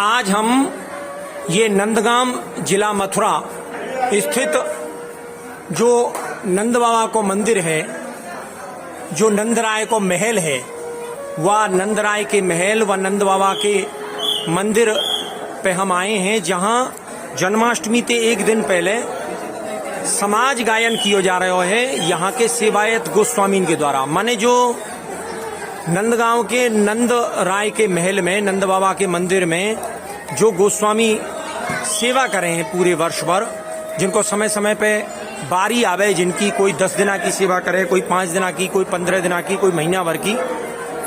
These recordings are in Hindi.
आज हम ये नंदगांव जिला मथुरा स्थित जो नंद बाबा को मंदिर है, जो नंदराय को महल है, वह नंदराय के महल व नंद बाबा के मंदिर पे हम आए हैं, जहां जन्माष्टमी के एक दिन पहले समाज गायन किया जा रहा है यहाँ के सेवायत गोस्वामी के द्वारा। माने जो नंदगांव के नंद राय के महल में, नंद बाबा के मंदिर में जो गोस्वामी सेवा करे हैं पूरे वर्ष भर, जिनको समय समय पे बारी आवे, जिनकी कोई 10 दिना की सेवा करे, कोई 5 दिना की, कोई 15 दिना की, कोई महीना भर की,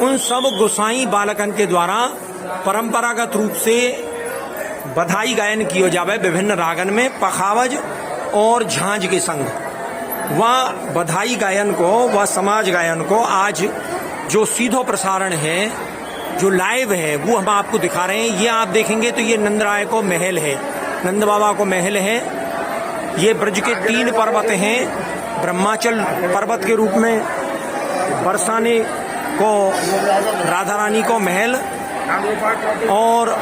उन सब गोसाई बालकन के द्वारा परंपरागत रूप से बधाई गायन किया जावे विभिन्न रागन में, पखावज और झांझ के संग। वह बधाई गायन को, वह समाज गायन को आज जो सीधो प्रसारण है, जो लाइव है, वो हम आपको दिखा रहे हैं। ये आप देखेंगे तो ये नंदराय को महल है, नंद बाबा को महल है। ये ब्रज के 3 पर्वत हैं, ब्रह्माचल पर्वत के रूप में, बरसाने को राधा रानी को महल, और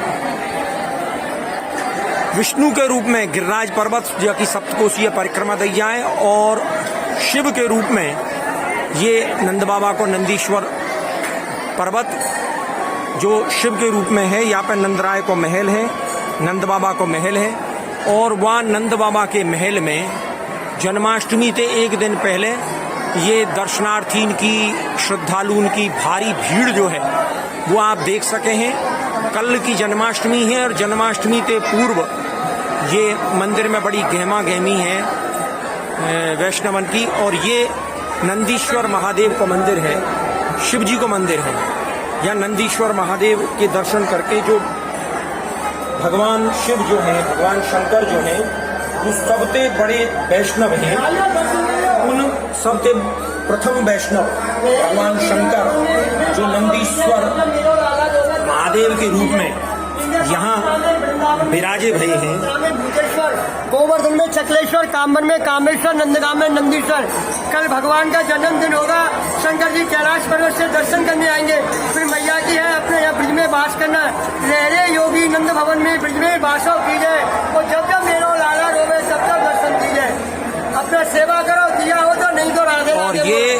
विष्णु के रूप में गिरिराज पर्वत जो कि सप्तकोशीय परिक्रमा दी जाए, और शिव के रूप में ये नंद बाबा को नंदीश्वर पर्वत जो शिव के रूप में है। यहाँ पर नंदराय को महल है, नंद बाबा को महल है, और वह नंद बाबा के महल में जन्माष्टमी के एक दिन पहले ये दर्शनार्थी की, श्रद्धालुओं की भारी भीड़ जो है वो आप देख सके हैं। कल की जन्माष्टमी है और जन्माष्टमी के पूर्व ये मंदिर में बड़ी गहमा गहमी है वैष्णवन की, और ये नंदीश्वर महादेव का मंदिर है, शिव जी को मंदिर है। या नंदीश्वर महादेव के दर्शन करके जो भगवान शिव जो है, भगवान शंकर जो है, वो सबसे बड़े वैष्णव हैं। उन सबसे प्रथम वैष्णव भगवान शंकर जो नंदीश्वर महादेव के रूप में यहाँ विराजे भये हैं। गोवर्धन में चकलेश्वर, कामन में कामेश्वर, नंदगांव में नंदीश्वर। कल भगवान का जन्मदिन होगा, शंकर जी कैलाश पर्वत से दर्शन करने आएंगे। फिर मैया की है अपने यहाँ ब्रिज में वास करना, रह योगी नंद भवन में ब्रिज में वासो कीजिए, और जब जब मेरो लाला रोवे तब तब दर्शन कीजिए। अपना सेवा करो, दिया हो तो, नहीं तो राधे। और ये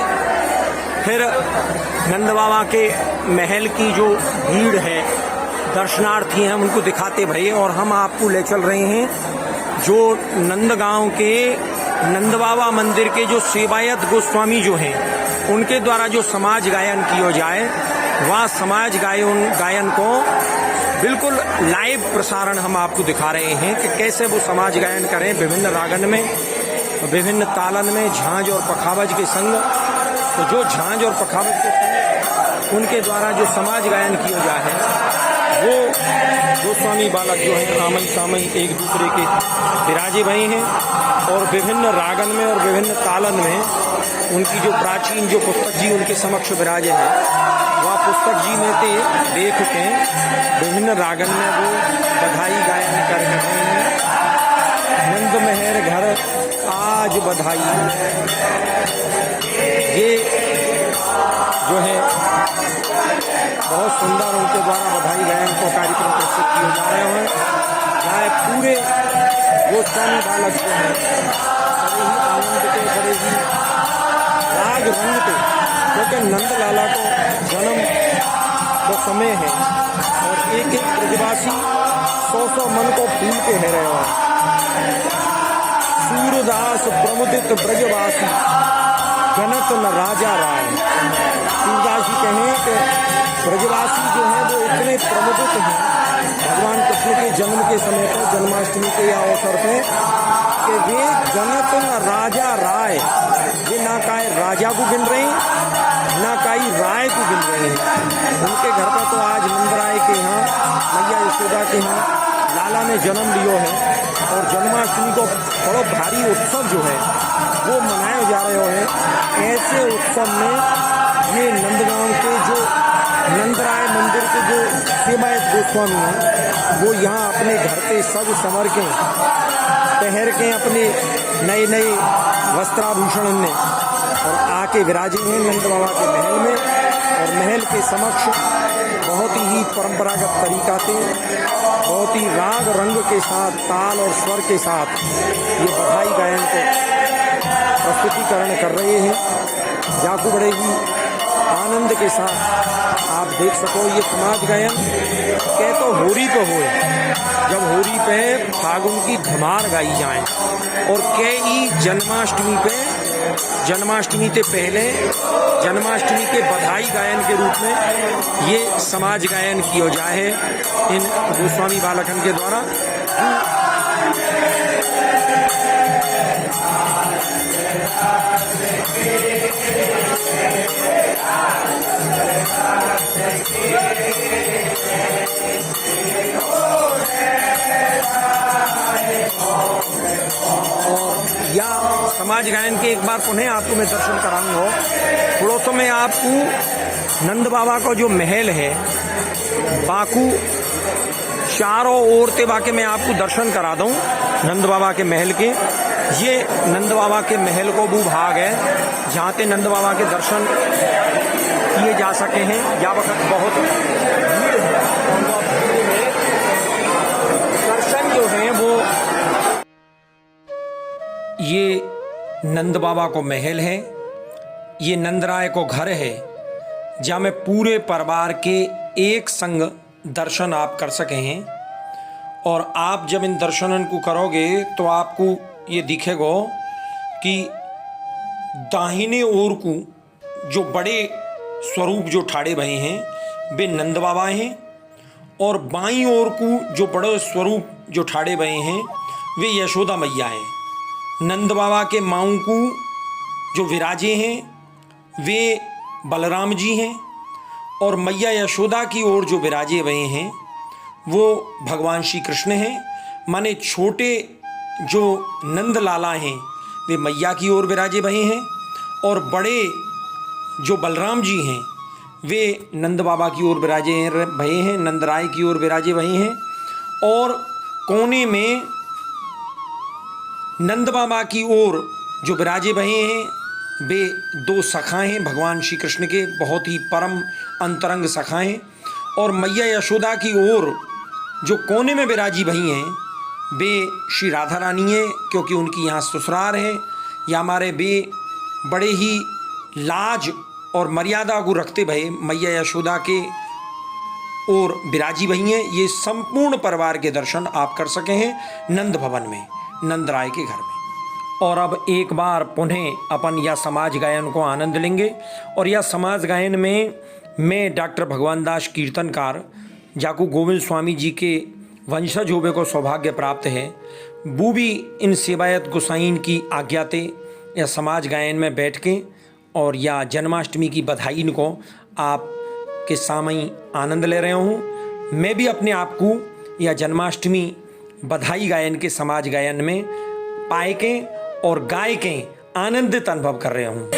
फिर नंद बाबा के महल की जो भीड़ है, दर्शनार्थी हैं, उनको दिखाते भये, और हम आपको ले चल रहे हैं जो नंदगांव के नंद बाबा मंदिर के जो सेवायत गोस्वामी जो हैं, उनके द्वारा जो समाज गायन किया जाए, वह समाज गायन को बिल्कुल लाइव प्रसारण हम आपको दिखा रहे हैं कि कैसे वो समाज गायन करें विभिन्न रागन में, विभिन्न तालन में, झांझ और पखावज के संग। तो जो झांझ और पखावज के संग उनके द्वारा जो समाज गायन किया जाए, वो गोस्वामी बालक जो है आमई सामई एक दूसरे के विराजे भये हैं, और विभिन्न रागन में और विभिन्न तालन में उनकी जो प्राचीन जो पुस्तक जी उनके समक्ष विराजे हैं, वह पुस्तक जी में ते देख के विभिन्न रागन में वो बधाई गायन कर रहे हैं। नंद मेहर घर आज बधाई, ये जो है बहुत सुंदर उनके द्वारा बधाई गायन को कार्यक्रम प्रस्तुत किए जा रहे हैं। चाहे पूरे गोस्वामी बालक जो है बड़े ही आनंद के, बड़े ही राग रंग के, क्योंकि नंद लाला को जन्म का समय है, और एक एक ब्रजवासी 100 मन को फूल के है रहे हैं। सूरदास प्रमुदित ब्रजवासी जनत न राजा राय। सूरदास जी कहें कि ब्रजवासी जो है वो इतने प्रमुदित हैं भगवान कृष्ण के जन्म के समय पर, जन्माष्टमी के अवसर पे, कि वे जनत न राजा राय, ये ना काई राजा को गिन रहे हैं, ना काई राय को गिन रहे हैं। उनके घर पर तो आज नंदराय के यहाँ, मैया यशोदा के यहाँ लाला ने जन्म लियो है, और जन्माष्टमी को बड़ा भारी उत्सव जो है वो मनाए जा रहे हैं। ऐसे उत्सव में ये नंदगांव के जो नंदराय मंदिर के जो सेवायत गोस्वामी हैं, वो यहाँ अपने घर पे सज संवर के, पहर के अपने नए नए वस्त्राभूषण में, और आके विराजे हैं नंद बाबा के महल में। और महल के समक्ष बहुत ही परंपरागत तरीका से बहुत ही राग रंग के साथ, ताल और स्वर के साथ ये बधाई गायन को प्रस्तुतिकरण कर रहे हैं। जाकू बड़े ही आनंद के साथ आप देख सको ये समाज गायन कह तो होरी पे होए, जब होरी पे फागुन की धमार गाई जाए, और कई जन्माष्टमी पे, जन्माष्टमी से पहले जन्माष्टमी के बधाई गायन के रूप में ये समाज गायन किया जाए इन गोस्वामी बालकन के द्वारा। या समाज गायन के एक बार पुनः आपको मैं दर्शन कराऊंगा। पड़ोसों में आपको नंद बाबा का जो महल है बाकू चारों ओर ते बाके मैं आपको दर्शन करा दूं नंद बाबा के महल के। ये नंद बाबा के महल को भूभाग है जहाँ ते नंद बाबा के दर्शन किए जा सके हैं। या वक्त बहुत भीड़ है, दर्शन जो है वो, ये नंद बाबा को महल है, ये नंदराय को घर है जहाँ में पूरे परिवार के एक संग दर्शन आप कर सके हैं। और आप जब इन दर्शनन को करोगे तो आपको ये दिखेगा कि दाहिने ओर को जो बड़े स्वरूप जो ठाड़े भये हैं वे नंद बाबा हैं, और बाईं ओर को जो बड़े स्वरूप जो ठाड़े भये हैं वे यशोदा मैया हैं। नंद बाबा के माऊ को जो विराजे हैं वे बलराम जी हैं, और मैया यशोदा की ओर जो विराजे हुए हैं वो भगवान श्री कृष्ण हैं। माने छोटे जो नंद लाला हैं वे मैया की ओर विराजे हुए हैं, और बड़े जो बलराम जी हैं वे नंद बाबा की ओर विराजे भये हैं, नंदराय की ओर विराजे भये हैं। और कोने में नंद बाबा की ओर जो विराजे भये हैं वे दो सखा हैं भगवान श्री कृष्ण के, बहुत ही परम अंतरंग सखा हैं। और मैया यशोदा की ओर जो कोने में विराजी भई हैं वे श्री राधा रानी हैं, क्योंकि उनकी यहाँ ससुराल हैं। या हमारे वे बड़े ही लाज और मर्यादा को रखते भये मैया यशोदा के ओर विराजी भई हैं। ये संपूर्ण परिवार के दर्शन आप कर सके हैं नंद भवन में, नंदराय के घर में। और अब एक बार पुनः अपन यह समाज गायन को आनंद लेंगे। और यह समाज गायन में मैं डॉक्टर भगवान दास कीर्तनकार जाकू गोविंद स्वामी जी के वंशज होवे को सौभाग्य प्राप्त है। वो भी इन सेवायत गोसाइन की आज्ञाते या समाज गायन में बैठ के और या जन्माष्टमी की बधाई को आप के सामने आनंद ले रहे हूँ। मैं भी अपने आप को या जन्माष्टमी बधाई गायन के समाज गायन में पाए के और गाय के आनंदित अनुभव कर रहे हूँ।